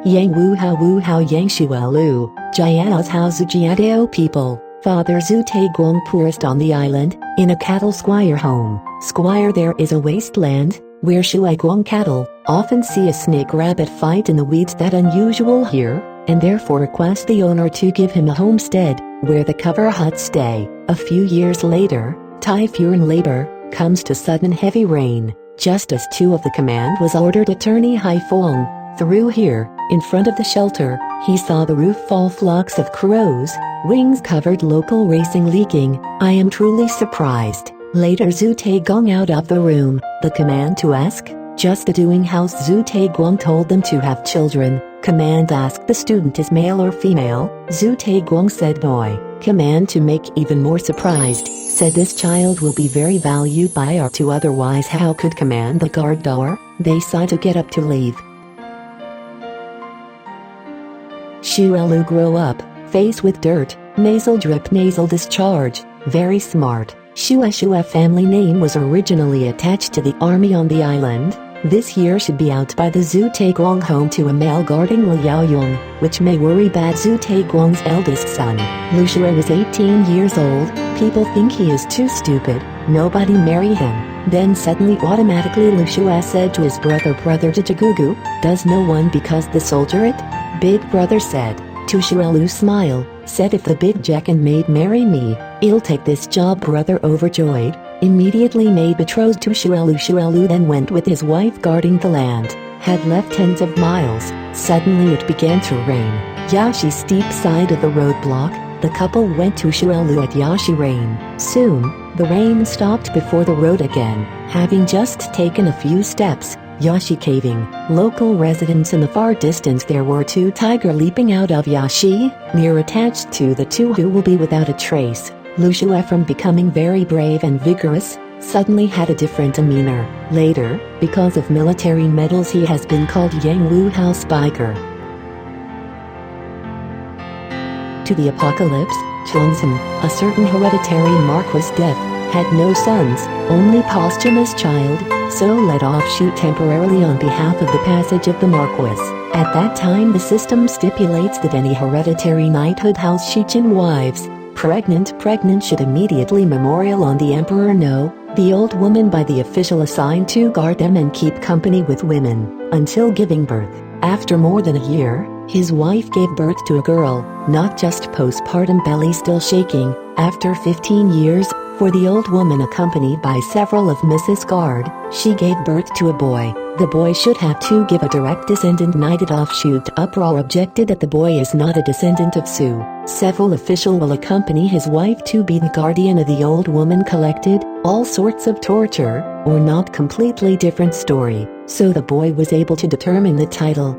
Yang Wuhou Yang Xue Lu, Jiaozhou Xuejiadao people, Father Xuetai Gong poorest on the island, in a cattle squire home. Squire there is a wasteland, where Xue Gong cattle often see a snake-rabbit fight in the weeds that unusual here, and therefore request the owner to give him a homestead, where the cover huts stay. A few years later, Tai Furen labor comes to sudden heavy rain, just as two of the command was ordered. Attorney Haiphong, through here, in front of the shelter, he saw the roof fall. Flocks of crows, wings covered, local racing leaking. I am truly surprised. Later Xuetai Gong out of the room, the command to ask, just a doing house. Xuetai Gong told them to have children. Command asked the student is male or female. Xuetai Gong said boy. Command to make even more surprised, said this child will be very valued by our two, otherwise how could command the guard door? They sigh to get up to leave. Xue Lu grow up, face with dirt, nasal drip, nasal discharge, very smart. Xue Xue family name was originally attached to the army on the island. This year should be out by the Xuetai Gong home to a male guarding Liaoyang, which may worry bad. Xuetai Gong's eldest son, Lu Xue, was 18 years old. People think he is too stupid, nobody marry him. Then suddenly automatically Lu Xue said to his brother Jijigugu, does no one because the soldier it? Big brother said, to Xue Lu smile, said if the big Geken maid marry me, I'll take this job. Brother overjoyed, immediately made betrothed to Xue Lu. Xue Lu then went with his wife guarding the land, had left tens of miles. Suddenly it began to rain. Yashi steep side of the roadblock, the couple went to Xue Lu at Yashi rain. Soon, the rain stopped before the road again, having just taken a few steps. Yashi caving. Local residents in the far distance there were two tiger leaping out of Yashi, near attached to the two who will be without a trace. Lu Xue from becoming very brave and vigorous, suddenly had a different demeanor. Later, because of military medals he has been called Yang Wuhou Spiker. To the apocalypse, Chunsen, a certain hereditary marquis death, had no sons, only posthumous child, so let offshoot temporarily on behalf of the passage of the marquis. At that time the system stipulates that any hereditary knighthood house Shichin wives, pregnant should immediately memorial on the emperor know, the old woman by the official assigned to guard them and keep company with women, until giving birth. After more than a year, his wife gave birth to a girl, not just postpartum belly still shaking. After 15 years, for the old woman accompanied by several of Mrs. Guard, she gave birth to a boy. The boy should have to give a direct descendant. Knighted offshoot uproar objected that the boy is not a descendant of Su. Several official will accompany his wife to be the guardian of the old woman. Collected all sorts of torture, or not completely different story, so the boy was able to determine the title.